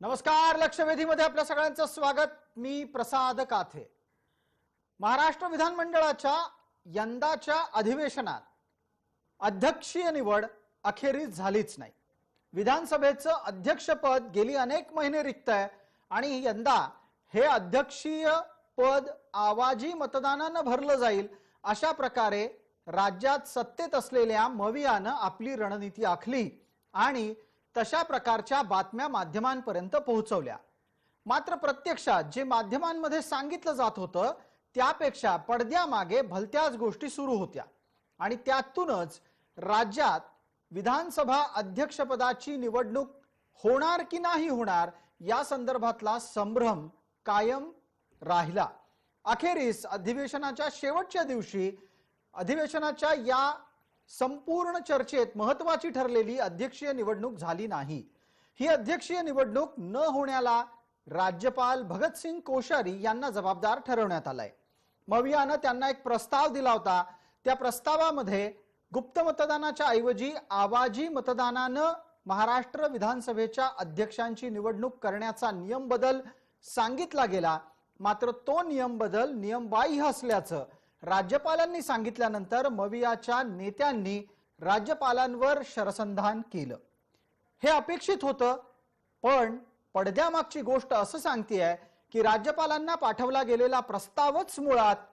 नमस्कार. लक्षवेधीमध्ये आपल्या सगळ्यांचं स्वागत. मी प्रसाद काथे. महाराष्ट्र विधानमंडळाच्या यंदाच्या अधिवेशनात अध्यक्षीय निवड अखेरीस झालीच नाही. विधानसभेचं अध्यक्षपद गेली अनेक महिने रिक्त आहे आणि यंदा हे अध्यक्षीय पद आवाजी मतदानानं भरलं जाईल अशा प्रकारे राज्यात सत्तेत असलेल्या मवियानं आपली रणनीती आखली आणि तशा प्रकारच्या बातम्या माध्यमांपर्यंत पोहोचवल्या. मात्र प्रत्यक्षात जे माध्यमांमध्ये सांगितलं जात होतं त्यापेक्षा पडद्यामागे भलत्याच गोष्टी सुरू होत्या आणि त्यातूनच राज्यात विधानसभा अध्यक्षपदाची निवडणूक होणार की नाही होणार या संदर्भातला संभ्रम कायम राहिला. अखेरीस अधिवेशनाच्या शेवटच्या दिवशी अधिवेशनाच्या या संपूर्ण चर्चेत महत्त्वाची ठरलेली अध्यक्षीय निवडणूक झाली नाही. ही अध्यक्षीय निवडणूक न होण्याला राज्यपाल भगतसिंग कोश्यारी यांना जबाबदार ठरवण्यात आलाय. मवियानं त्यांना एक प्रस्ताव दिला होता. त्या प्रस्तावामध्ये गुप्त मतदानाच्या ऐवजी आवाजी मतदानानं महाराष्ट्र विधानसभेच्या अध्यक्षांची निवडणूक करण्याचा नियम बदल सांगितला गेला. मात्र तो नियम बदल नियमबाह्य असल्याचं राज्यपालांनी सांगितल्यानंतर मवियाच्या नेत्यांनी राज्यपालांवर शरसंधान केलं. हे अपेक्षित होतं, पण पडद्यामागची गोष्ट असं सांगतेय की राज्यपालांना पाठवला गेलेला प्रस्तावच मुळात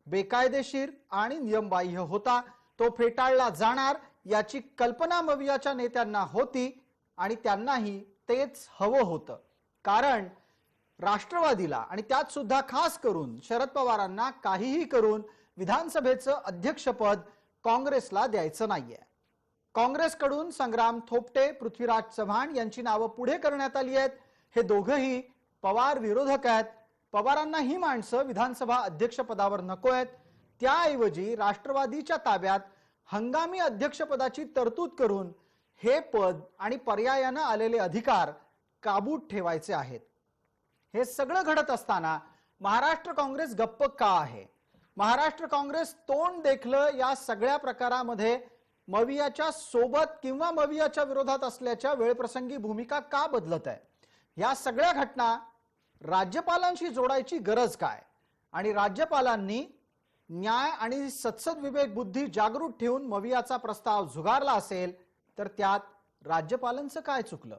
बेकायदेशीर आणि नियमबाह्य होता. तो फेटाळला जाणार याची कल्पना मवियाच्या नेत्यांना होती आणि त्यांनाही तेच हवं होतं. कारण राष्ट्रवादीला आणि त्यात सुद्धा खास करून शरद पवारांना काहीही करून विधानसभेचं अध्यक्षपद काँग्रेसला द्यायचं नाहीये. काँग्रेसकडून संग्राम थोपटे, पृथ्वीराज चव्हाण यांची नावं पुढे करण्यात आली आहेत. हे दोघंही पवार विरोधक आहेत. पवारांना ही माणसं विधानसभा अध्यक्षपदावर नको आहेत. त्याऐवजी राष्ट्रवादीच्या ताब्यात हंगामी अध्यक्षपदाची तरतूद करून हे पद आणि पर्यायानं आलेले अधिकार काबूत ठेवायचे आहेत. हे सगळं घडत असताना महाराष्ट्र काँग्रेस गप्प का आहे? महाराष्ट्र काँग्रेस तोंड देखलं या सगळ्या प्रकारामध्ये मवियाच्या सोबत किंवा मवियाच्या विरोधात असल्याच्या वेळप्रसंगी भूमिका का बदलत आहे? या सगळ्या घटना राज्यपालांशी जोडायची गरज काय? आणि राज्यपालांनी न्याय आणि सत्सद विवेक बुद्धी जागृत ठेवून मवियाचा प्रस्ताव झुगारला असेल तर त्यात राज्यपालांचं काय चुकलं?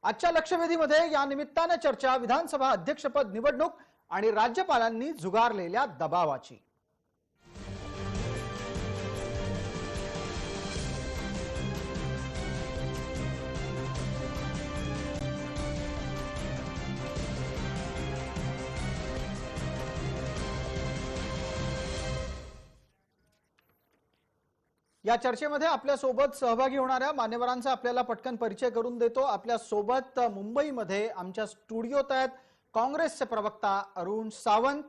आजच्या लक्षवेधीमध्ये या निमित्ताने चर्चा विधानसभा अध्यक्षपद निवडणूक आणि राज्यपालांनी झुगारलेल्या दबावाची. या चर्चेमध्ये आपल्या सोबत सहभागी होणाऱ्या मान्यवरांचा आपल्याला पटकन परिचय करून देतो. आपल्या सोबत मुंबईमध्ये आमच्या स्टुडिओत आहेत काँग्रेसचे प्रवक्ता अरुण सावंत.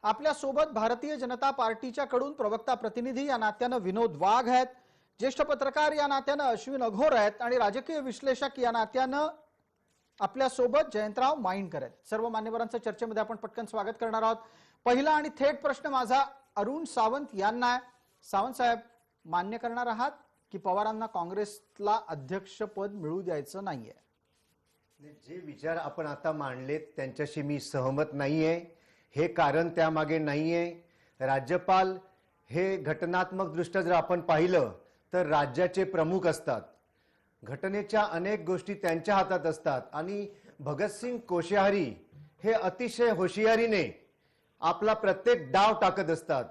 आपल्या सोबत भारतीय जनता पार्टीच्या कडून प्रवक्ता प्रतिनिधी या नात्यानं विनोद वाघ आहेत. ज्येष्ठ पत्रकार या नात्यानं अश्विन अघोर आहेत आणि राजकीय विश्लेषक या नात्यानं आपल्या सोबत जयंतराव माइंडकर आहेत. सर्व मान्यवरांचं चर्चेमध्ये आपण पटकन स्वागत करणार आहोत. पहिला आणि थेट प्रश्न माझा अरुण सावंत यांना. सावंत साहेब, मान्य करणार आहात की पवारांना काँग्रेसला अध्यक्षपद मिळू द्यायचं नाहीये? जे विचार आपण आता मांडलेत त्यांच्याशी मी सहमत नाहीये. हे कारण त्यामागे नाहीये. राज्यपाल हे घटनात्मक दृष्ट्या जर आपण पाहिलं तर राज्याचे प्रमुख असतात. घटनेच्या अनेक गोष्टी त्यांच्या हातात असतात आणि भगतसिंग कोश्यारी हे अतिशय हुशारीने आपला प्रत्येक डाव टाकत असतात.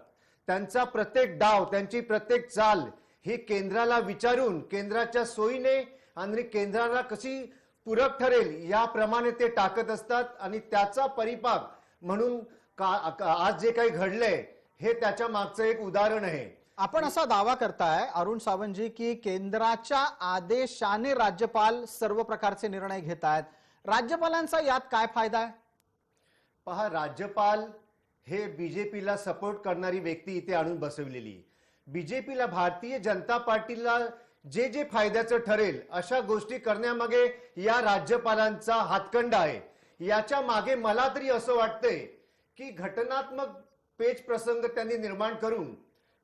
त्यांचा प्रत्येक डाव, त्यांची प्रत्येक चाल ही केंद्राला विचारून, केंद्राच्या सोयीने आणि केंद्राला कशी पूरक ठरेल याप्रमाणे ते टाकत असतात आणि त्याचा परिपाक म्हणून आज जे काही घडलंय हे त्याच्या मागचं एक उदाहरण आहे. आपण असा दावा करताय अरुण सावंतजी की केंद्राच्या आदेशाने राज्यपाल सर्व प्रकारचे निर्णय घेत आहेत. राज्यपालांचा यात काय फायदा आहे? पहा, राज्यपाल हे बीजेपीला सपोर्ट करणारी व्यक्ती इथे आणून बसवलेली. बीजेपीला, भारतीय जनता पार्टीला जे जे फायद्याचं ठरेल अशा गोष्टी करण्यामागे या राज्यपालांचा हातखंडा आहे. याच्या मागे मला तरी असं वाटतंय की घटनात्मक पेच प्रसंग त्यांनी निर्माण करून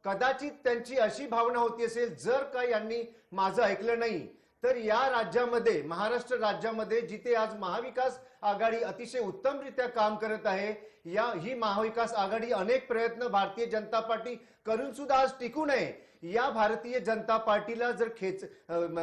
कदाचित त्यांची अशी भावना होती असेल, जर का यांनी माझं ऐकलं नाही तर या राज्यामध्ये, महाराष्ट्र राज्यामध्ये जिथे आज महाविकास आघाडी अतिशय उत्तमरित्या काम करत आहे, ही महाविकास आघाडी अनेक प्रयत्न भारतीय जनता पार्टी करून सुद्धा आज टिकू नये, या भारतीय जनता पार्टीला जर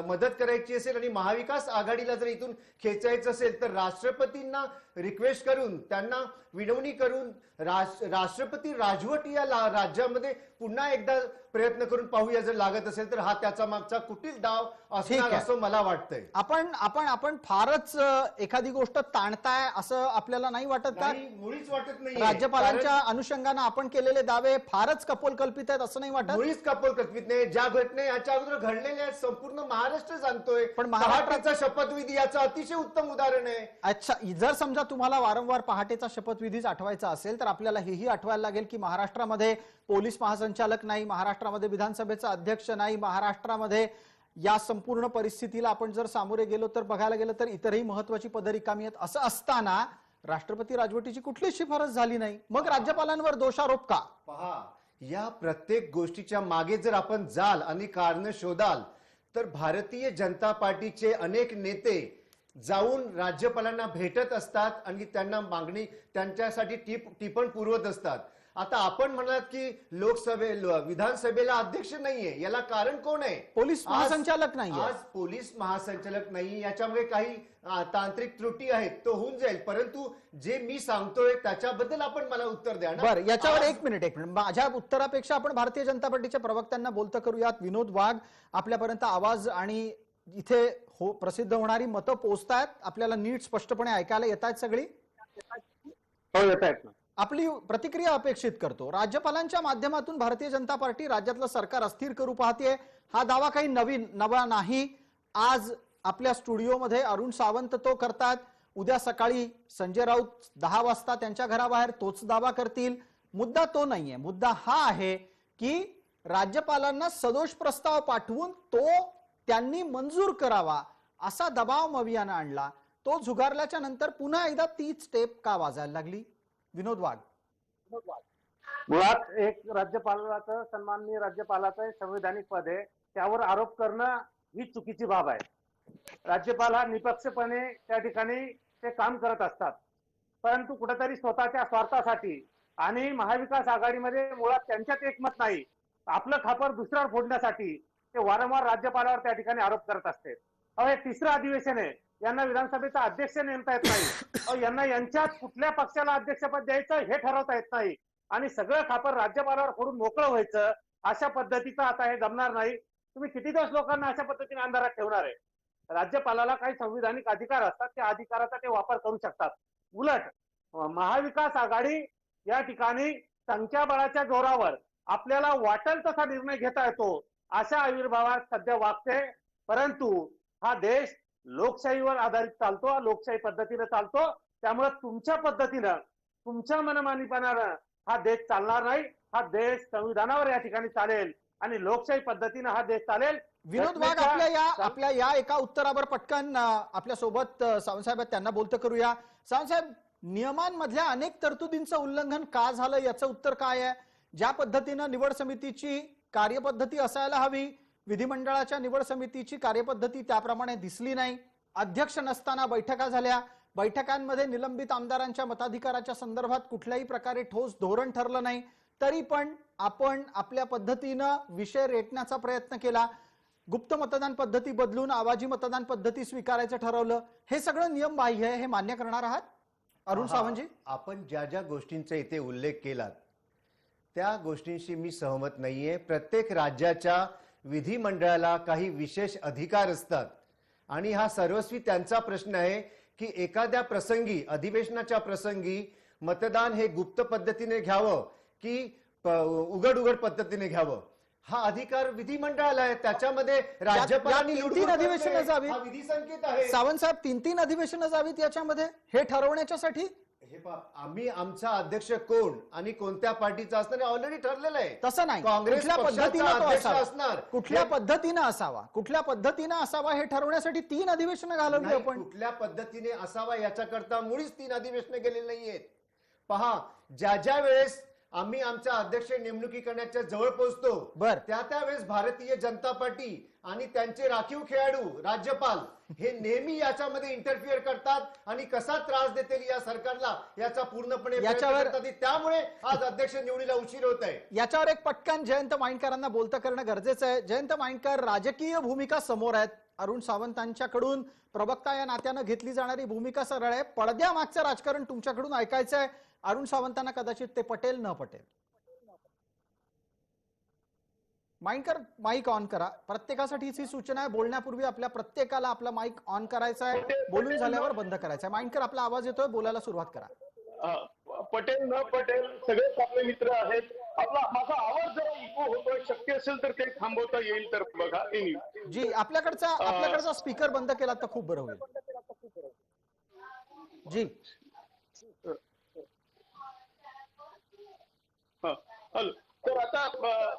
मदत करायची असेल आणि महाविकास आघाडीला जर इथून खेचायचं असेल तर राष्ट्रपतींना रिक्वेस्ट करून, त्यांना विनवणी करून राष्ट्रपती राजवट या राज्यामध्ये पुन्हा एकदा प्रयत्न करून पाहूया जर लागत असेल तर. हा त्याचा मागचा कुटील डाव असणार असं मला वाटतंय. आपण फारच एखादी गोष्ट ताणताय असं आपल्याला नाही वाटत का? मुळीच वाटत नाही. राज्यपालांच्या अनुषंगानं आपण केलेले दावे फारच कपोलकल्पित आहेत असं नाही वाटत? मुळीच कपोलकल्पित नाही. ज्या घटना याच्या अगोदर घडलेल्या आहेत संपूर्ण महाराष्ट्र जाणतोय. पण महाराष्ट्राचा शपथविधी याचं अतिशय उत्तम उदाहरण आहे. अच्छा, जर समजा तुम्हाला वारंवार पहाटेचा शपथविधीच आठवायचा असेल तर आपल्याला हेही आठवायला लागेल की महाराष्ट्रामध्ये पोलीस महासंचालक नाही, महाराष्ट्रामध्ये विधानसभेचा अध्यक्ष नाही, महाराष्ट्रामध्ये या संपूर्ण परिस्थितीला आपण जर सामोरे गेलो तर बघायला गेलं तर इतरही महत्वाची पदं रिकामी आहेत. असं असताना राष्ट्रपती राजवटीची कुठलीच शिफारस झाली नाही, मग राज्यपालांवर दोषारोप का? पहा, या प्रत्येक गोष्टीच्या मागे जर आपण जाल आणि कारण शोधाल तर भारतीय जनता पार्टीचे अनेक नेते जाऊन राज्यपालांना भेटत असतात आणि त्यांना मागणी, त्यांच्यासाठी टिपण पुरवत असतात. आता आपण म्हणालात की विधानसभेला अध्यक्ष नाहीये, याला कारण कोण आहे? पोलीस महासंचालक नाहीये. आज पोलीस महासंचालक नाही, याच्यामध्ये काही तांत्रिक त्रुटी आहेत, तो होऊन जाईल. परंतु जे मी सांगतोय त्याच्याबद्दल आपण मला उत्तर द्या ना. बरं, याच्यावर एक मिनिट. माझ्या उत्तरापेक्षा आपण भारतीय जनता पार्टीच्या प्रवक्त्यांना बोलतं करूयात. विनोद वाघ, आपल्यापर्यंत आवाज आणि इथे प्रसिद्ध होणारी मतं पोहोचतायत, आपल्याला नीट स्पष्टपणे ऐकायला येत आहेत सगळी? हो, येत आहेत ना. आपली प्रतिक्रिया अपेक्षित करतो. राज्यपालांच्या माध्यमातून भारतीय जनता पार्टी राज्यातलं सरकार अस्थिर करू पाहते, हा दावा काही नवा नाही. आज आपल्या स्टुडिओमध्ये अरुण सावंत तो करतात, उद्या सकाळी संजय राऊत 10 वाजता त्यांच्या घराबाहेर तोच दावा करतील. मुद्दा तो नाहीये. मुद्दा हा आहे की राज्यपालांना सदोष प्रस्ताव पाठवून तो त्यांनी मंजूर करावा असा दबाव मवियानं आणला. तो झुगारल्याच्या नंतर पुन्हा एकदा तीच स्टेप का वाजायला लागली? विनोद वाघ, मुळात एक राज्यपालाचं, सन्माननीय राज्यपालाचं संवैधानिक पद आहे, त्यावर आरोप करणं ही चुकीची बाब आहे. राज्यपाल हा निपक्षपणे त्या ठिकाणी ते काम करत असतात, परंतु कुठेतरी स्वतःच्या स्वार्थासाठी आणि महाविकास आघाडीमध्ये मुळात त्यांच्यात एकमत नाही, आपलं खापर दुसऱ्यावर फोडण्यासाठी ते वारंवार राज्यपालावर त्या ठिकाणी आरोप करत असते. हे तिसरं अधिवेशन आहे, यांना विधानसभेचा अध्यक्ष नेमता येत नाही, यांना यांच्यात कुठल्या पक्षाला अध्यक्षपद द्यायचं हे ठरवता येत नाही आणि सगळं खापर राज्यपालावर फोडून मोकळं व्हायचं, अशा पद्धतीचं आता हे जमणार नाही. तुम्ही किती दिवस लोकांना अशा पद्धतीने अंधारात ठेवणार आहे? राज्यपालाला काही संविधानिक अधिकार असतात, त्या अधिकाराचा ते वापर करू शकतात. उलट महाविकास आघाडी या ठिकाणी संख्याबळाच्या जोरावर आपल्याला वाटेल तसा निर्णय घेता येतो अशा आविर्भावात सध्या वागते. परंतु हा देश लोकशाहीवर आधारित चालतो, लोकशाही पद्धतीने चालतो. त्यामुळे तुमच्या पद्धतीनं, तुमच्या मनमानीपणानं हा देश चालणार नाही. हा देश संविधानावर या ठिकाणी चालेल आणि लोकशाही पद्धतीनं हा देश चालेल. विनोद वाघ, आपल्या या एका उत्तरावर पटकन आपल्या सोबत सावंतसाहेब त्यांना बोलतं करूया. सावंतसाहेब, नियमांमधल्या अनेक तरतुदींचं उल्लंघन का झालं याचं उत्तर काय आहे? ज्या पद्धतीनं निवड समितीची कार्यपद्धती असायला हवी, विधिमंडळाच्या निवड समितीची कार्यपद्धती त्याप्रमाणे दिसली नाही. अध्यक्ष नसताना बैठका झाल्या, बैठकांमध्ये निलंबित आमदारांच्या मताधिकाराच्या संदर्भात कुठल्याही प्रकारे ठोस धोरण ठरलं नाही, तरी पण आपण आपल्या पद्धतीनं विषय रेटण्याचा प्रयत्न केला. गुप्त मतदान पद्धती बदलून आवाजी मतदान पद्धती स्वीकारायचं ठरवलं. हे सगळं नियमबाह्य आहे, हे मान्य करणार आहात अरुण सावंतजी? आपण ज्या ज्या गोष्टींचा इथे उल्लेख केलात त्या गोष्टींशी मी सहमत नाहीये. प्रत्येक राज्याच्या विधिमंडळाला काही विशेष अधिकार असतात आणि हा सर्वस्वी त्यांचा प्रश्न आहे की एखाद्या प्रसंगी, अधिवेशनाच्या प्रसंगी मतदान हे गुप्त पद्धतीने घ्यावं की उघड पद्धतीने घ्यावं, हा अधिकार विधिमंडळाला आहे. त्याच्यामध्ये राज्यपालांनी तीन अधिवेशनं जावीत, हा विधी संकेत आहे. सावंत साहेब, तीन अधिवेशनं जावीत याच्यामध्ये हे ठरवण्याच्यासाठी. हे आम्ही, आमचा अध्यक्ष कोण आणि कोणत्या पार्टीचा असणार ऑलरेडी ठरलेलं आहे. तसं नाही, काँग्रेस पक्षाचा असणार, कुठल्या पद्धतीनं असावा हे ठरवण्यासाठी 3 अधिवेशनं घालवली आपण. कुठल्या पद्धतीने असावा याच्याकरता मुळीच 3 अधिवेशनं गेलेली नाहीयेत. पहा, ज्या ज्या वेळेस आम्ही आमच्या अध्यक्ष नेमणुकी करण्याच्या जवळ पोहोचतो बर. त्यावेळेस भारतीय जनता पार्टी आणि त्यांचे राखीव खेळाडू राज्यपाल हे नेहमी याच्यामध्ये इंटरफिअर करतात आणि कसा त्रास देतील या सरकारला याचा पूर्णपणे प्रयत्न याच्यावर- करतात. त्यामुळे आज अध्यक्ष निवडीला उशीर होत आहे. याच्यावर एक पटकन जयंत माइंडकरांना बोलतं करणं गरजेचं आहे. जयंत माइंडकर, राजकीय भूमिका समोर आहेत. अरुण सावंतांच्याकडून प्रवक्ता या नात्यानं घेतली जाणारी भूमिका सरळ आहे. पडद्यामागचं राजकारण तुमच्याकडून ऐकायचं आहे. अरुण सावंतांना कदाचित ते पटेल न पटेल. माइंडकर, माईक ऑन करा. प्रत्येकासाठीच ही सूचना आहे. बोलण्यापूर्वी आपल्या प्रत्येकाला आपला माईक ऑन करायचा आहे. बोलून झाल्यावर बंद करायचा आहे. माइंडकर, आपला आवाज येतोय, बोलायला सुरुवात करा. पटेल न पटेल सगळेच आपले मित्र आहेत. माझा आवाज जरा इको होतोय, शक्य असेल तर ते थांबवता येईल तर बघा. जी, आपल्याकडचा स्पीकर बंद केला तर खूप बरं होईल. जी, हॅलो. तर आता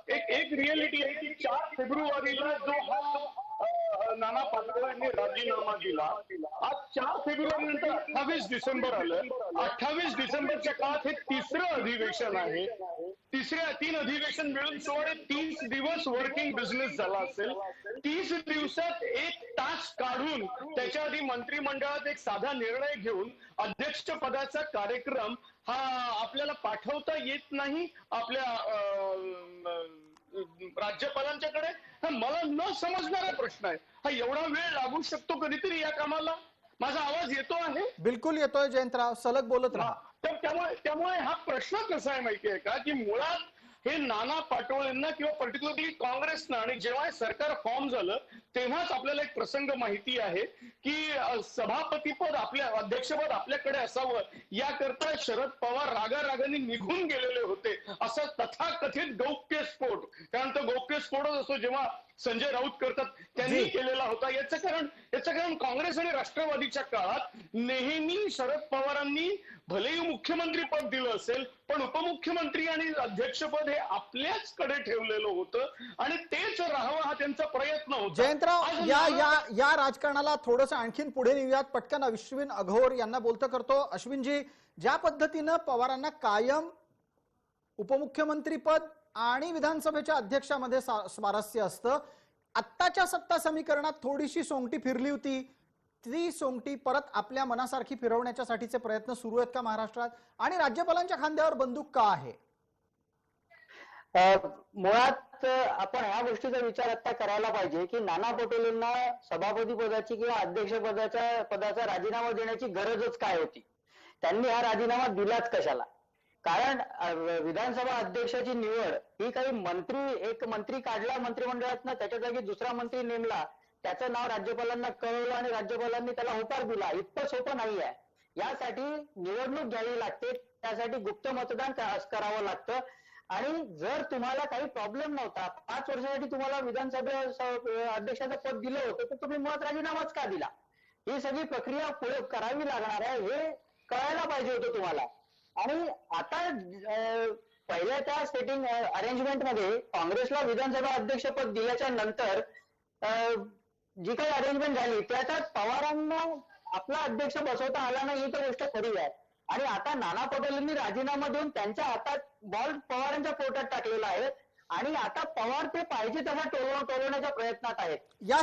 एक रियालिटी आहे की 4 फेब्रुवारीला जो हा नाना पाटोळेंनी राजीनामा दिला, आज 4 फेब्रुवारी नंतर 28 डिसेंबर आलं. 28 डिसेंबरच्या काळात हे तिसरं अधिवेशन आहे. 3 अधिवेशन मिळून सुमारे 30 दिवस वर्किंग बिझनेस झाला असेल. 30 दिवसात 1 तास काढून त्याच्या आधी मंत्रिमंडळात एक साधा निर्णय घेऊन अध्यक्षपदाचा कार्यक्रम हा आपल्याला पाठवता येत नाही आपल्या राज्यपालांच्याकडे. हा मला न समजणारा प्रश्न आहे. हा एवढा वेळ लागू शकतो कधीतरी या कामाला? माझा आवाज येतो आहे? बिलकुल येतोय जयंतराव, सलग बोलत राहा. तर त्यामुळे हा प्रश्न कसा आहे माहितीये का, की मुळात हे नाना पाटोळेंना किंवा पर्टिक्युलरली काँग्रेसनं, आणि जेव्हा हे सरकार फॉर्म झालं तेव्हाच आपल्याला एक प्रसंग माहिती आहे की सभापतीपद, आपल्या अध्यक्षपद आपल्याकडे असावं याकरता शरद पवार रागारागाने निघून गेलेले होते. असं तथाकथित गौप्यस्फोट, कारण तो गौप्यस्फोटच असतो जेव्हा संजय राऊत करतात त्यांनी केलेला होता. याचं कारण काँग्रेस आणि राष्ट्रवादीच्या काळात नेहमी शरद पवारांनी भलेही मुख्यमंत्री पद दिलं असेल पण उपमुख्यमंत्री आणि अध्यक्षपद हे आपल्याच कडे ठेवलेलं होतं आणि तेच राहावं हा त्यांचा प्रयत्न होता. जयंतराव, या राजकारणाला थोडस आणखीन पुढे नेऊयात. पटकन अश्विन अघोर यांना बोलतं करतो. अश्विनजी, ज्या पद्धतीनं पवारांना कायम उपमुख्यमंत्री पद आणि विधानसभेच्या अध्यक्षामध्ये स्वारस्य असतं, आत्ताच्या सत्ता समीकरणात थोडीशी सोंगटी फिरली होती. ती सोंगटी परत आपल्या मनासारखी फिरवण्याच्यासाठीचे प्रयत्न सुरू आहेत का महाराष्ट्रात? आणि राज्यपालांच्या खांद्यावर बंदूक का आहे? मुळात आपण ह्या गोष्टीचा विचार आता करायला पाहिजे की नाना पटोलेंना सभापती पदाची किंवा अध्यक्ष पदाचा राजीनामा देण्याची गरजच काय होती? त्यांनी हा राजीनामा दिलाच कशाला? कारण विधानसभा अध्यक्षाची निवड ही काही एक मंत्री काढला मंत्रिमंडळातनं, त्याच्या जागी दुसरा मंत्री नेमला, त्याचं नाव राज्यपालांना कळवलं आणि राज्यपालांनी त्याला होकार दिला, इतकं सोपं नाही आहे. यासाठी निवडणूक घ्यावी लागते, त्यासाठी गुप्त मतदान करावं लागतं. आणि जर तुम्हाला काही प्रॉब्लेम नव्हता, 5 वर्षासाठी तुम्हाला विधानसभा अध्यक्षाचं पद दिलं होतं, तर तुम्ही मुळात राजीनामाच का दिला? ही सगळी प्रक्रिया पुढे करावी लागणार आहे हे कळायला पाहिजे होतं तुम्हाला. आणि आता पहिल्या त्या सेटिंग अरेंजमेंट मध्ये काँग्रेसला विधानसभा अध्यक्षपद दिल्याच्या नंतर जी काही अरेंजमेंट झाली त्याच्यात पवारांना आपला अध्यक्ष बसवता आला नाही ही तर गोष्ट खरी आहे. आणि आता नाना पटोलेंनी राजीनामा देऊन त्यांच्या हातात बॉल पवारांच्या पोटात टाकलेला आहे आणि आता पवार ते पाहिजे तेव्हा टोलवण्याच्या प्रयत्नात आहेत. या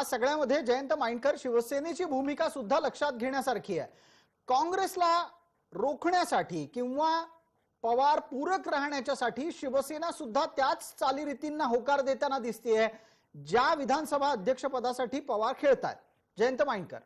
सगळ्यामध्ये जयंत माइंडकर, शिवसेनेची भूमिका सुद्धा लक्षात घेण्यासारखी आहे. काँग्रेसला रोखण्यासाठी किंवा पवार पूरक राहण्याच्यासाठी शिवसेना सुद्धा त्याच चालीरीतींना होकार देताना दिसतेय ज्या विधानसभा अध्यक्षपदासाठी पवार खेळतात. जयंत माइंडकर,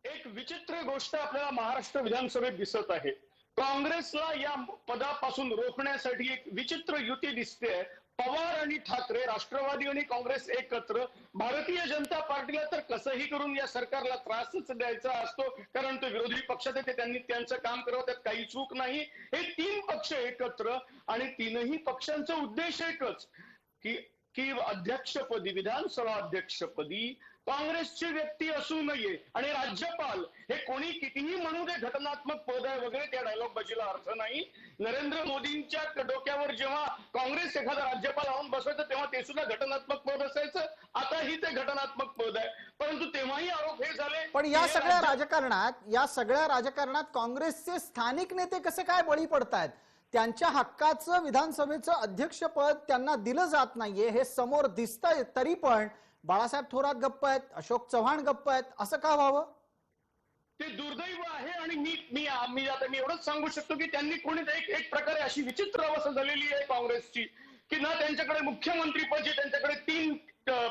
एक विचित्र गोष्ट आपल्याला महाराष्ट्र विधानसभेत दिसत आहे. काँग्रेसला या पदापासून रोखण्यासाठी एक विचित्र युती दिसते. पवार आणि ठाकरे, राष्ट्रवादी आणि काँग्रेस एकत्र, भारतीय जनता पार्टीला तर कसंही करून या सरकारला त्रासच द्यायचा असतो, कारण तो विरोधी पक्षात आहे, त्यांनी त्यांचं काम करावं, त्यात काही चूक नाही. हे 3 पक्ष एकत्र आणि 3ही पक्षांचा उद्देश एकच की अध्यक्षपदी, विधानसभा अध्यक्षपदी काँग्रेसची व्यक्ती असू नये आणि राज्यपाल हे कोणी कितीही म्हणू दे घटनात्मक पद आहे वगैरे, त्या डायलॉग बाजीला अर्थ नाही. नरेंद्र मोदींच्या डोक्यावर जेव्हा काँग्रेस एखादा राज्यपाल आणून बसवायचं तेव्हा ते सुद्धा घटनात्मक पद असायचं. आताही ते घटनात्मक पद आहे, परंतु तेव्हाही आरोप हे झाले. पण या सगळ्या राजकारणात काँग्रेसचे स्थानिक नेते कसे काय बळी पडतायत? त्यांच्या हक्काचं विधानसभेचं अध्यक्षपद त्यांना दिलं जात नाहीये हे समोर दिसतंय, तरी पण बाळासाहेब थोरात गप्प आहेत, अशोक चव्हाण गप्प आहेत, असं का व्हावं? ते दुर्दैव आहे. आणि मी एवढंच सांगू शकतो की त्यांनी कोणी एक प्रकारे अशी विचित्र अवस्था झालेली आहे काँग्रेसची की ना त्यांच्याकडे मुख्यमंत्रीपद जे त्यांच्याकडे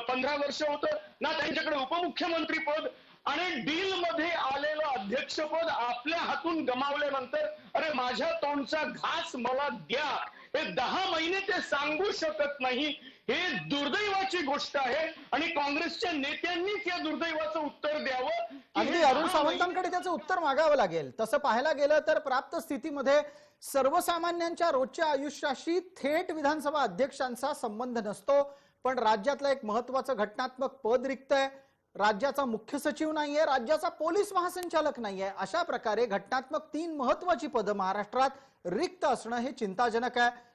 15 वर्ष होतं, ना त्यांच्याकडे उपमुख्यमंत्री पद, आणि डील मध्ये आलेलं अध्यक्षपद आपल्या हातून गमावल्यानंतर अरे माझ्या तोंडचा घास मला द्या हे 10 महिने ते सांगू शकत नाही. हे दुर्दैवाची गोष्ट आहे आणि काँग्रेसच्या नेत्यांनीच या दुर्दैवाचं उत्तर द्यावं. अगदी अरुण सावंतांकडे त्याचं उत्तर मागावं लागेल. तसं पाहायला गेलं तर प्राप्त स्थितीमध्ये सर्वसामान्यांच्या रोजच्या आयुष्याशी थेट विधानसभा अध्यक्षांचा संबंध नसतो, पण राज्यातलं एक महत्वाचं घटनात्मक पद रिक्त आहे. राज्याचा मुख्य सचिव नाहीये, राज्याचा पोलीस महासंचालक नाहीये. अशा प्रकारे घटनात्मक 3 महत्वाची पदं महाराष्ट्रात रिक्त असणं हे चिंताजनक आहे.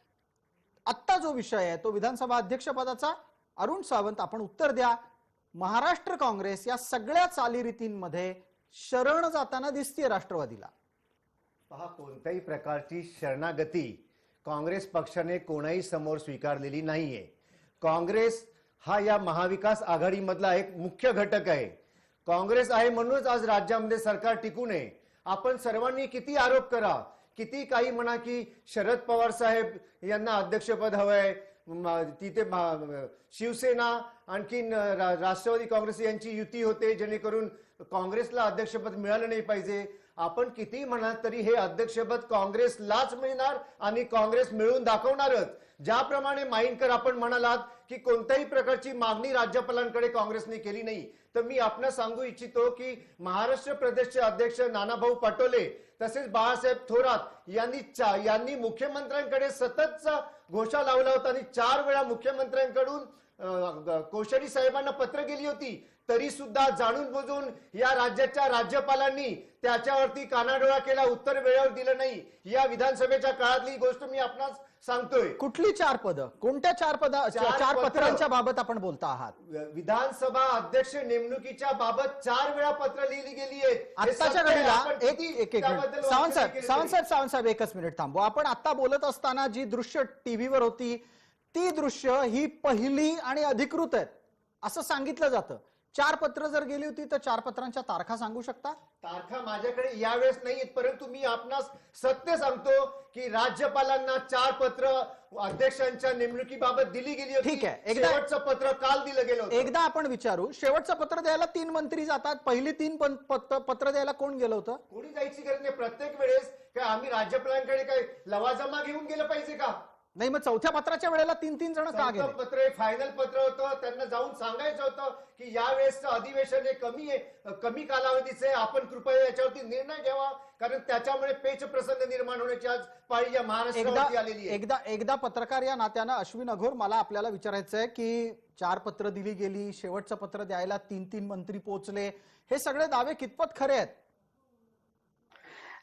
आत्ता जो विषय आहे तो विधानसभा अध्यक्षपदाचा. अरुण सावंत, आपण उत्तर द्या. महाराष्ट्र काँग्रेस या सगळ्या चालीरीतींमध्ये शरण जाताना दिसतीये राष्ट्रवादीला. पहा, कोणत्याही प्रकारची शरणागती काँग्रेस पक्षाने कोणाही समोर स्वीकारलेली नाहीये. काँग्रेस हा या महाविकास आघाडीमधला एक मुख्य घटक आहे. काँग्रेस आहे म्हणूनच आज राज्यामध्ये सरकार टिकू नये. आपण सर्वांनी किती आरोप करा, किती काही म्हणा की शरद पवार साहेब यांना अध्यक्षपद हवंय, तिथे शिवसेना आणखीन राष्ट्रवादी काँग्रेस यांची युती होते जेणेकरून काँग्रेसला अध्यक्षपद मिळालं नाही पाहिजे. आपण किती म्हणा तरी हे अध्यक्षपद काँग्रेसलाच मिळणार आणि काँग्रेस मिळवून दाखवणारच. ज्याप्रमाणे माईनकर आपण म्हणालात की कोणत्याही प्रकारची मागणी राज्यपालांकडे काँग्रेसने केली नाही, तर मी आपल्याला सांगू इच्छितो की महाराष्ट्र प्रदेशचे अध्यक्ष नानाभाऊ पटोले तसेच बाळासाहेब थोरात यांनी मुख्यमंत्र्यांकडे सततचा घोषा लावला होता आणि 4 वेळा मुख्यमंत्र्यांकडून कोश्यारी साहेबांना पत्र गेली होती, तरी सुद्धा जाणून बुजून या राज्याच्या राज्यपालांनी त्याच्यावरती कानाडोळा केला, उत्तर वेळेवर दिलं नाही. या विधानसभेच्या काळातली गोष्ट मी आपणास सांगतोय. कुठली 4 पदं? कोणत्या 4 पत्रांच्या बाबत आपण बोलता आहात? विधानसभा अध्यक्ष नेमणुकीच्या बाबत 4 वेळा पत्र लिहिली गेली आहेत. आत्ताच्या घडीला एक सावंत साहेब एकच मिनिट थांबू. आपण आता बोलत असताना जी दृश्य टीव्हीवर होती ती दृश्य ही पहिली आणि अधिकृत आहेत असं सांगितलं जातं. 4 पत्र जर गेली होती तर 4 पत्रांच्या तारखा सांगू शकता? तारखा माझ्याकडे यावेळेस नाहीत, परंतु मी आपणास सत्य सांगतो की राज्यपालांना 4 पत्र अध्यक्षांच्या नेमणुकीबाबत दिली गेली होती. ठीक आहे, शेवटचं पत्र काल दिलं गेलं होतं. एकदा आपण विचारू, शेवटचं पत्र द्यायला 3 मंत्री जातात, पहिली 3 पत्र द्यायला कोण गेलं होतं? कोणी जायची गरज नाही. प्रत्येक वेळेस काय आम्ही राज्यपालांकडे काय लवाजमा घेऊन गेलं पाहिजे का? नाही, मग 4थ्या पत्राच्या वेळेला 3 जण का गेले? पत्र फायनल पत्र होतं, त्यांना जाऊन सांगायचं होतं की यावेळेसचं अधिवेशन हे कमी कालावधीचे, आपण कृपया याच्यावरती निर्णय घ्यावा, कारण त्याच्यामुळे पेच प्रसंग निर्माण होण्याची आज पाळी या महाराष्ट्रावरती आलेली आहे. एकदा पत्रकार या नात्यानं अश्विन अघोर, मला आपल्याला विचारायचं आहे की 4 पत्र दिली गेली, शेवटचं पत्र द्यायला 3 मंत्री पोहोचले, हे सगळे दावे कितपत खरे आहेत?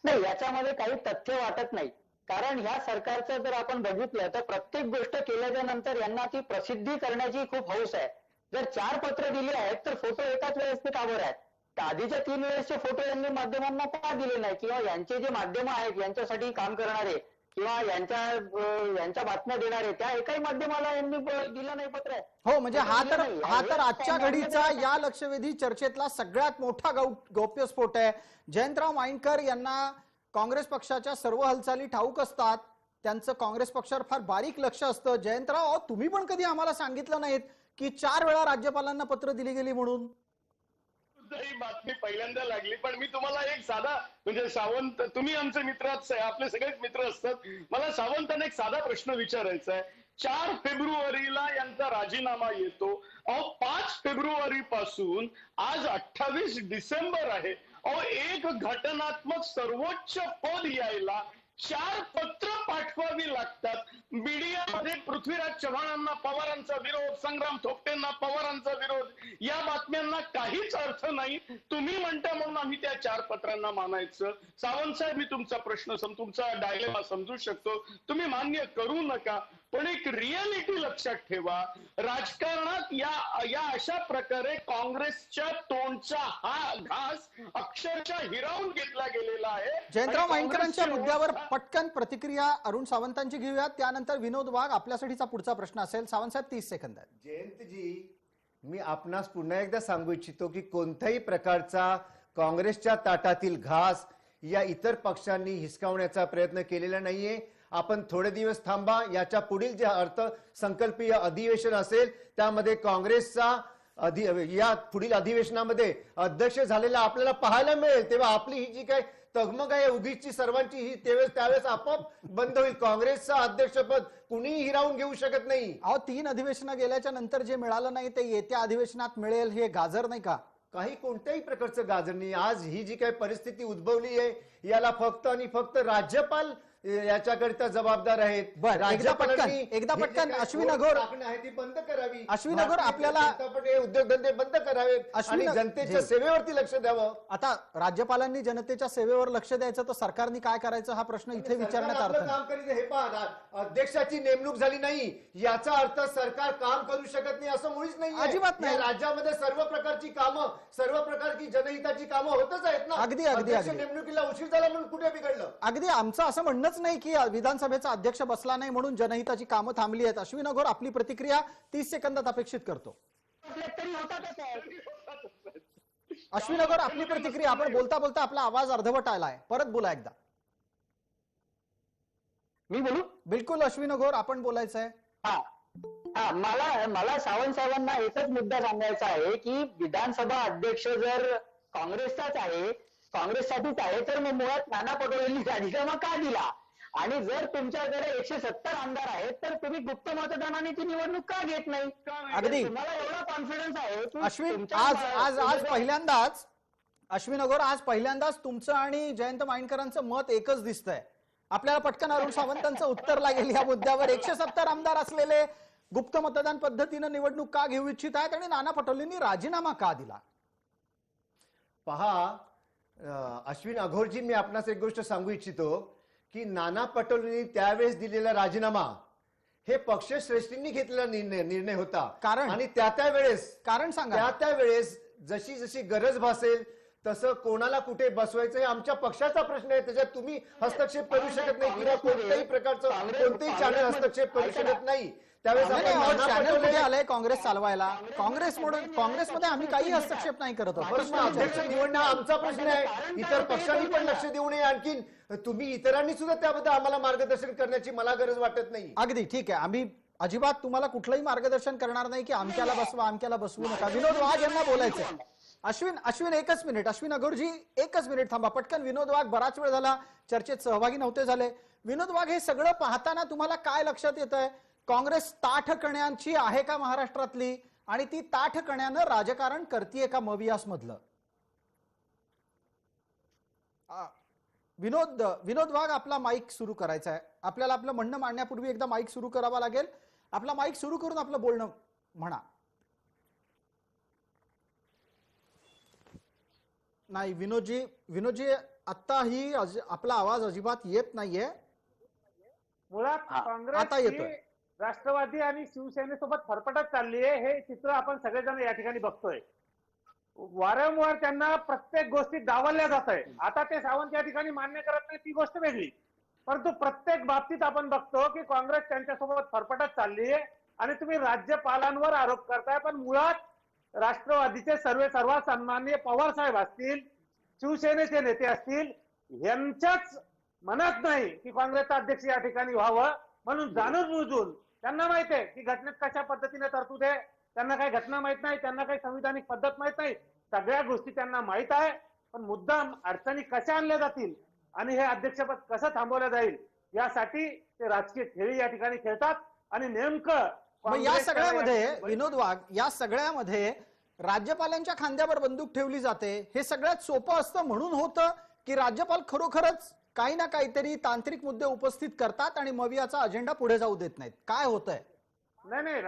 नाही, याच्यामध्ये काही तथ्य वाटत नाही. कारण ह्या सरकारचं जर आपण बघितलं तर प्रत्येक गोष्ट केल्याच्या नंतर यांना ती प्रसिद्धी करण्याची खूप हौस आहे. जर 4 पत्र दिली आहेत तर फोटो एकाच वेळेस ते का बरं आहेत? तर आधीच्या 3 वेळेसचे फोटो यांनी माध्यमांना का दिले नाही, किंवा यांचे जे माध्यम आहेत यांच्यासाठी काम करणारे किंवा यांच्या बातम्या देणारे त्या एकाही माध्यमाला यांनी दिलं नाही पत्र. हो, म्हणजे हा तर आजच्या घडीचा या लक्षवेधी चर्चेतला सगळ्यात मोठा गौप्यस्फोट आहे. जयंतराव माईनकर यांना काँग्रेस पक्षाच्या सर्व हालचाली ठाऊक असतात, त्यांचं काँग्रेस पक्षावर फार बारीक लक्ष असतं. जयंतराव, तुम्ही पण कधी आम्हाला सांगितलं नाहीत की 4 वेळा राज्यपालांना पत्र दिली गेली म्हणून? ही बातमी पहिल्यांदा लागली. पण मी तुम्हाला एक साधा, म्हणजे सावंत, तुम्ही आमचे मित्र आहात, आपले सगळेच मित्र असतात, मला सावंतांना एक साधा प्रश्न विचारायचा आहे. 4 फेब्रुवारीला यांचा राजीनामा येतो. 5 फेब्रुवारी पासून आज 28 डिसेंबर आहे. एक घटनात्मक सर्वोच्च पद यायला 4 पत्र पाठवावी लागतात. मीडियामध्ये पृथ्वीराज चव्हाणांना पवारांचा विरोध, संग्राम थोपटेंना पवारांचा विरोध, या बातम्यांना काहीच अर्थ नाही. तुम्ही म्हणता म्हणून आम्ही त्या 4 पत्रांना मानायचं. सावंत साहेब, मी तुमचा प्रश्न तुमचा डायलेमा समजू शकतो, तुम्ही मान्य करू नका, पण एक रियालिटी लक्षात ठेवा. राजकारणात या अशा प्रकारे काँग्रेसच्या तोंडचा हा घास अक्षरशः हिरावून घेतला गेलेला आहे. जयंतराव आणि मांडकरांच्या काँग्रेसची मुद्द्यावर अवस्था- पटकन प्रतिक्रिया अरुण सावंतांची घेऊयात, त्यानंतर विनोद वाघ आपल्यासाठीचा पुढचा प्रश्न असेल. सावंत साहेब 30 सेकंद आहेत. जयंतजी, मी आपणास पुन्हा एकदा सांगू इच्छितो की कोणत्याही प्रकारचा काँग्रेसच्या ताटातील घास या इतर पक्षांनी हिसकावण्याचा प्रयत्न केलेला नाहीये. आपण थोडे दिवस थांबा, याच्या पुढील जे अर्थसंकल्पीय अधिवेशन असेल त्यामध्ये काँग्रेसचा या पुढील अधिवेशनामध्ये अध्यक्ष झालेला आपल्याला पाहायला मिळेल. तेव्हा आपली ही जी काय तगमग आहे उगीचची सर्वांची, ही त्यावेळेस आपोआप बंद होईल. काँग्रेसचं अध्यक्षपद कुणीही हिरावून घेऊ शकत नाही. अहो 3 अधिवेशनं गेल्याच्या नंतर जे मिळालं नाही ते येत्या अधिवेशनात मिळेल, हे गाजर नाही का? काही कोणत्याही प्रकारचं गाजर नाही. आज ही जी काही परिस्थिती उद्भवली आहे याला फक्त आणि फक्त राज्यपाल याच्याकरिता जबाबदार आहेत. बरं, एकदा पटकन अश्विन अघोर आहे ती बंद करावी. अश्विन अघोर, आपल्याला उद्योगधंदे बंद करावेत आणि जनतेच्या सेवेवरती लक्ष द्यावं. आता राज्यपालांनी जनतेच्या सेवेवर लक्ष द्यायचं तर सरकारने काय करायचं हा प्रश्न इथे विचारण्यात अर्थ आपलं नाही. काम करीत. हे पहा, अध्यक्षाची नेमणूक झाली नाही याचा अर्थ सरकार काम करू शकत नाही असं मुळीच नाही. अजिबात नाही. राज्यामध्ये सर्व प्रकारची कामं, सर्व प्रकारची जनहिताची कामं होतच आहेत ना. अगदी नेमणुकीला उशीर झाला म्हणून कुठे बिघडलं? अगदी आमचं असं म्हणणंच नाही की विधानसभेचा अध्यक्ष बसला नाही म्हणून जनहिताची कामं थांबली आहेत. अश्विन अघोर, आपली प्रतिक्रिया 30 सेकंदात अपेक्षित करतो. अश्विन अघोर, आपली प्रतिक्रिया. आपण बोलता बोलता आपला आवाज अर्धवट आलाय, परत बोला एकदा. मी बोलू? बिलकुल अश्विन अघोर, आपण बोलायचं आहे. मला सावंत साहेबांना एकच मुद्दा सांगायचा आहे की विधानसभा अध्यक्ष जर काँग्रेसचाच आहे, काँग्रेससाठीच आहे, तर मग मुळात नाना पटोलेंनी राजीनामा का दिला? आणि जर तुमच्याकडे 170 आमदार आहेत तर तुम्ही गुप्त मतदानाने ती निवडणूक का घेत नाही? अगदी. तुम्हाला एवढा कॉन्फिडन्स आहे की अश्विन, तुमच्या- आज पहिल्यांदाच अश्विन अघोर, आज पहिल्यांदाच तुमचं आणि जयंत माइंडकरांचं मत एकच दिसतंय. आपल्याला पटकन अरुण सावंतांचं उत्तर लागेल या मुद्द्यावर. 170 आमदार असलेले गुप्त मतदान पद्धतीनं निवडणूक का घेऊ इच्छित आहेत आणि नाना पटोलेंनी राजीनामा का दिला? पहा अश्विन अघोरजी, मी आपणास एक गोष्ट सांगू इच्छितो की नाना पटोलेंनी त्यावेळेस दिलेला राजीनामा हे पक्षश्रेष्ठींनी घेतलेला निर्णय होता. कारण? आणि त्यावेळेस कारण सांगा. त्यावेळेस जशी जशी गरज भासेल तसं कोणाला कुठे बसवायचं हे आमच्या पक्षाचा प्रश्न आहे. त्याच्यात तुम्ही हस्तक्षेप करू शकत नाही किंवा कोणत्याही प्रकारचं कोणतेही चॅनल हस्तक्षेप करू शकत नाही. त्यावेळेस आपण नाना चॅनल पटोले कुठे आलंय काँग्रेस चालवायला? काँग्रेसमध्ये आम्ही काही हस्तक्षेप नाही करत आहोत. प्रश्न अध्यक्ष निवडणं आमचा प्रश्न आहे. इतर पक्षांनी पण लक्ष देऊ नये. आणखीन तुम्ही इतरांनी सुद्धा त्याबद्दल आम्हाला मार्गदर्शन करण्याची मला गरज वाटत नाही. अगदी ठीक आहे. आम्ही अजिबात तुम्हाला कुठलंही मार्गदर्शन करणार नाही की अमक्याला बसवा, अमक्याला बसवू नका. विनोद वाघ यांना बोलायचं. अश्विन एकच मिनिट. अश्विन अघोरजी एकच मिनिट थांबा. पटकन विनोद वाघ, बराच वेळ झाला चर्चेत सहभागी नव्हते झाले. विनोद वाघ, हे सगळं पाहताना तुम्हाला काय लक्षात येत आहे? काँग्रेस ताठकण्याची आहे का महाराष्ट्रातली? आणि ती ताठकण्यानं राजकारण करतीये का मवियास मधलं? विनोद वाघ, आपला माईक सुरू करायचा आहे. आपल्याला आपलं म्हणणं मांडण्यापूर्वी एकदा माईक सुरू करावा लागेल. आपला माईक सुरू करून आपलं बोलणं म्हणा. नाही विनोदजी आत्ताही आपला आवाज अजिबात येत नाहीये. मुळात आता काँग्रेस येतोय. ही राष्ट्रवादी आणि शिवसेनेसोबत फरफटत चालली आहे. हे चित्र आपण सगळेजण या ठिकाणी बघतोय. वारंवार त्यांना प्रत्येक गोष्टी डावलल्या जात आहे. आता ते सावंत या ठिकाणी मान्य करत नाही, ती गोष्ट वेगळी. परंतु प्रत्येक बाबतीत आपण बघतो की काँग्रेस त्यांच्यासोबत फरफटत चालली आहे आणि तुम्ही राज्यपालांवर आरोप करताय. पण मुळात राष्ट्रवादीचे सर्वात सन्माननीय पवार साहेब असतील, शिवसेनेचे नेते असतील, यांच्याच मनात नाही की काँग्रेसचा अध्यक्ष या ठिकाणी व्हावं. म्हणून जाणून बुजून त्यांना माहित आहे की घटनेत कशा पद्धतीने तरतूद आहे. त्यांना काही घटना माहित नाही, त्यांना काही संविधानिक पद्धत माहित नाही, सगळ्या गोष्टी त्यांना माहित आहे. पण मुद्दाम अडचणी कशा आणल्या जातील आणि हे अध्यक्षपद कसं थांबवलं जाईल यासाठी ते राजकीय खेळी या ठिकाणी खेळतात. आणि नेमकं या सगळ्यामध्ये विनोद वाघ, या सगळ्यामध्ये राज्यपालांच्या खांद्यावर बंदूक ठेवली जाते. हे सगळ्यात सोपं असतं म्हणून होतं की राज्यपाल खरोखरच काही ना काहीतरी तांत्रिक मुद्दे उपस्थित करतात आणि मवियाचा अजेंडा पुढे जाऊ देत नाहीत. काय होतंय? नाही,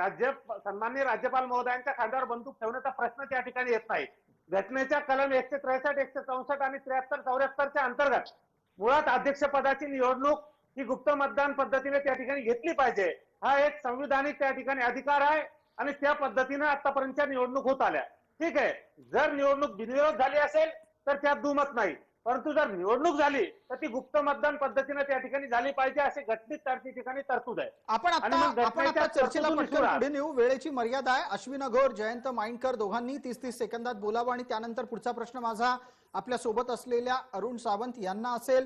सन्माननीय राज्यपाल महोदयांच्या खांद्यावर बंदूक ठेवण्याचा प्रश्न त्या ठिकाणी येत नाही. घटनेच्या कलम 163, 164 आणि 73, 74च्या अंतर्गत मुळात अध्यक्षपदाची निवडणूक ही गुप्त मतदान पद्धतीने त्या ठिकाणी घेतली पाहिजे. हा एक संविधानिक त्या ठिकाणी अधिकार आहे आणि त्या पद्धतीने आतापर्यंतच्या निवडणूक होत आल्या. ठीक आहे, जर निवडणूक बिनविरोध झाली असेल तर त्यात दुमत नाही, परंतु जर निवडणूक झाली तर ती गुप्त मतदान पद्धतीने त्या ठिकाणी झाली पाहिजे असे घटनेत त्या ठिकाणी तरतूद आहे. आपण आणि मग आता घटनेच्या चर्चेला तरतुदीनुसार पटकन पुढे नेऊ. वेळेची मर्यादा आहे. अश्विन अघोर, जयंत माइंडकर दोघांनी 30-30 सेकंदात बोलावं आणि त्यानंतर पुढचा प्रश्न माझा आपल्या सोबत असलेल्या अरुण सावंत यांना असेल.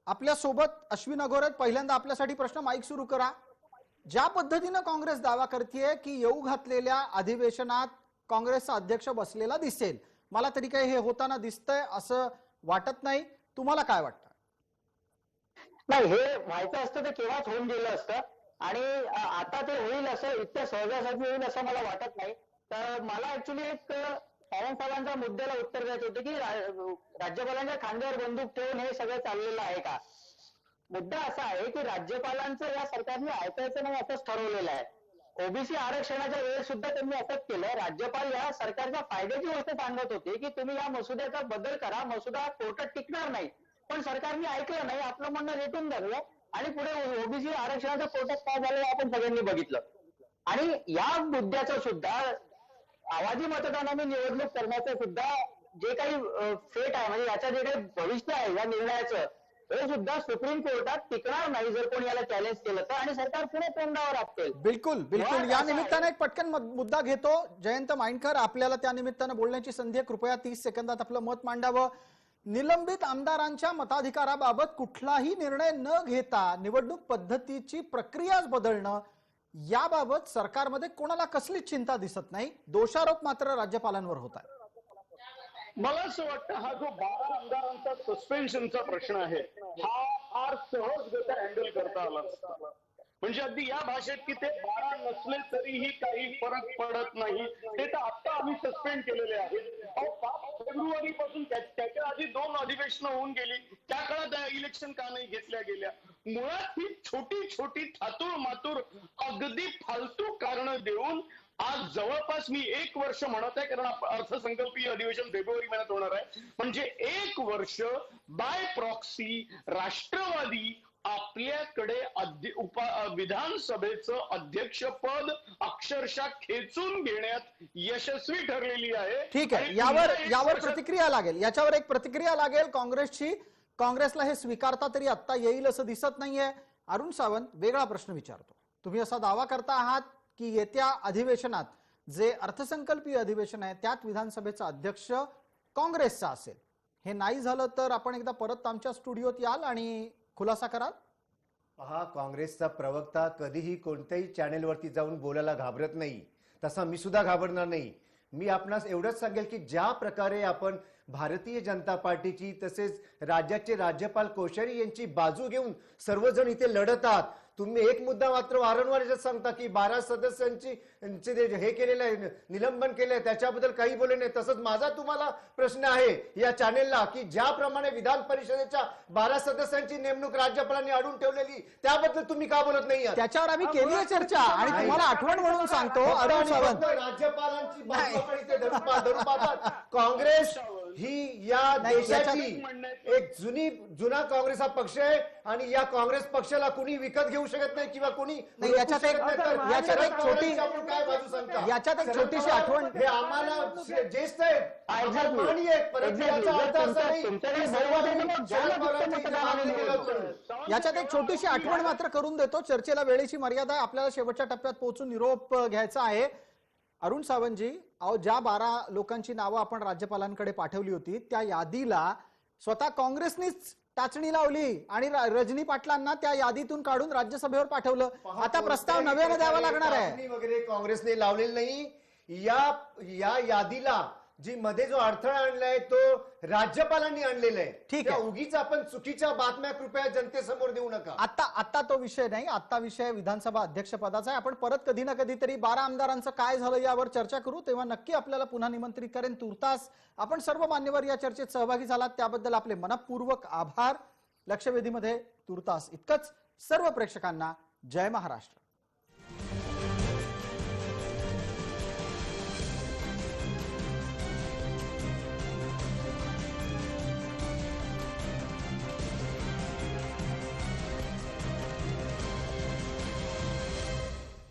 आपल्या सोबत अश्विन अघोर आहेत. पहिल्यांदा आपल्यासाठी प्रश्न, माईक सुरू करा. ज्या पद्धतीनं काँग्रेस दावा करते की येऊ घातलेल्या अधिवेशनात काँग्रेसचा अध्यक्ष बसलेला दिसेल, मला तरी काही हे होताना दिसतंय असं वाटत नाही. तुम्हाला काय वाटतं? नाही, हे व्हायचं असतं तर केव्हाच होऊन गेलं असतं आणि आता ते होईल असं इतक्या सहजासहजी होईल असं मला वाटत नाही. तर मला ऍक्च्युली एक सावंतांच्या मुद्द्याला उत्तर द्यायचं होतं की राज्यपालांच्या खांद्यावर बंदूक ठेवून हे सगळं चाललेलं आहे का? मुद्दा असा आहे की राज्यपालांचं या सरकारने ऐकायचं नाही असंच ठरवलेलं आहे. ओबीसी आरक्षणाच्या वेळेस सुद्धा त्यांनी असंच केलं. राज्यपाल या सरकारच्या फायद्याची गोष्ट सांगत होते की तुम्ही या मसुद्याचा बदल करा, मसुदा कोर्टात टिकणार नाही, पण सरकारने ऐकलं नाही, आपलं म्हणणं रेटून धरलं आणि पुढे ओबीसी आरक्षणाच्या कोर्टात काय झालं आपण सगळ्यांनी बघितलं. आणि या मुद्द्याचं सुद्धा आवाजी मतदानाने निवडणूक करण्याचं सुद्धा जे काही फेट आहे, म्हणजे याचं जे काही भविष्य आहे या निर्णयाचं, हे सुद्धा सुप्रीम कोर्टात टिकणार नाही जर कोणी याला चॅलेंज केलं तर, आणि सरकार पुढे तोंडावर आपटेल. बिलकुल बिलकुल. या निमित्ताने एक पटकन मुद्दा घेतो. जयंत माइंडकर, आपल्याला त्या निमित्तानं बोलण्याची संधी आहे. कृपया 30 सेकंदात आपलं मत मांडावं. निलंबित आमदारांच्या मताधिकाराबाबत कुठलाही निर्णय न घेता निवडणूक पद्धतीची प्रक्रियाच बदलणं, याबाबत सरकारमध्ये कोणाला कसलीच चिंता दिसत नाही. दोषारोप मात्र राज्यपालांवर होत आहे. मला असं वाटतं हा जो 12 आमदारांचा सस्पेन्शनचा प्रश्न आहे हा फार सहजगत्या हँडल करता आला असता. म्हणजे अगदी या भाषेत की ते 12 नसले तरीही काही फरक पडत नाही, ते तर आता आम्ही सस्पेंड केलेले आहेत. 5 फेब्रुवारी पासून त्याच्या आधी 2 अधिवेशनं होऊन गेली, त्या काळात इलेक्शन का नाही घेतल्या गेल्या? मुळात ही छोटी छोटी थातूर मातूर अगदी फालतू कारणं देऊन आज जवळपास मी 1 वर्ष म्हणत आहे, कारण अर्थसंकल्पीय अधिवेशन फेब्रुवारी महिन्यात होणार आहे, म्हणजे 1 वर्ष बाय प्रॉक्सी राष्ट्रवादी आपल्याकडे विधानसभेचं अध्यक्षपद अक्षरशः खेचून घेण्यात यशस्वी ठरलेली आहे. ठीक आहे, यावर प्रतिक्रिया लागेल, याच्यावर एक प्रतिक्रिया लागेल काँग्रेसची. काँग्रेसला हे स्वीकारता तरी आता येईल असं दिसत नाहीये. अरुण सावंत, वेगळा प्रश्न विचारतो. तुम्ही असा दावा करता आहात की येत्या अधिवेशनात जे अर्थसंकल्पीय अधिवेशन आहे त्यात विधानसभेचा अध्यक्ष काँग्रेसचा असेल. हे नाही झालं तर आपण एकदा परत आमच्या स्टुडिओत याल आणि खुलासा कराल? पहा, काँग्रेसचा प्रवक्ता कधीही कोणत्याही चॅनेलवरती जाऊन बोलायला घाबरत नाही, तसा मी सुद्धा घाबरणार नाही. मी आपणास एवढंच सांगेल की ज्या प्रकारे आपण भारतीय जनता पार्टीची तसेच राज्याचे राज्यपाल कोश्यारी यांची बाजू घेऊन सर्वजण इथे लढत आहात, तुम्ही एक मुद्दा मात्र वारंवार सांगता की 12 सदस्यांची हे केलेलं आहे, निलंबन केलंय, त्याच्याबद्दल काही बोलले नाही. तसंच माझा तुम्हाला प्रश्न आहे या चॅनेलला की ज्याप्रमाणे विधान परिषदेच्या 12 सदस्यांची नेमणूक राज्यपालांनी अडून ठेवलेली, त्याबद्दल तुम्ही का बोलत नाही? त्याच्यावर आम्ही केली आहे चर्चा आणि तुम्हाला आठवण म्हणून सांगतो अरुण सावंत, राज्यपालांची बाजू आपण इथे धरून पाहतात. काँग्रेस ही या देशाची एक जुना काँग्रेस हा पक्ष आहे आणि या काँग्रेस पक्षाला कुणी विकत घेऊ शकत नाही किंवा कुणी याच्यात एक छोटीशी आठवण, हे आम्हाला ज्येष्ठ आहेत, परंतु याचा अर्थ असा नाही की याच्यात एक छोटीशी आठवण मात्र करून देतो. चर्चेला वेळेची मर्यादा आहे, आपल्याला शेवटच्या टप्प्यात पोहोचून निरोप घ्यायचा आहे. अरुण सावंतजी, ज्या 12 लोकांची नावं आपण राज्यपालांकडे पाठवली होती त्या यादीला स्वतः काँग्रेसनीच टाचणी लावली आणि रजनी पाटलांना त्या यादीतून काढून राज्यसभेवर पाठवलं. आता प्रस्ताव नव्यानं द्यावा लागणार आहे. वगैरे काँग्रेसने लावलेलं नाही. या यादीला जी मध्ये जो अडथळा आणलाय तो राज्यपालांनी आणलेला आहे. ठीक आहे, उगीच आपण चुकीच्या बातम्या कृपया जनतेसमोर देऊ नका. आता तो विषय नाही, आता विषय विधानसभा अध्यक्षपदाचा आहे. आपण परत कधी ना कधीतरी 12 आमदारांचं काय झालं यावर चर्चा करू, तेव्हा नक्की आपल्याला पुन्हा निमंत्रित करेन. तुर्तास आपण सर्व मान्यवर या चर्चेत सहभागी झालात त्याबद्दल आपले मनपूर्वक आभार. लक्षवेधीमध्ये तुर्तास इतकंच. सर्व प्रेक्षकांना जय महाराष्ट्र.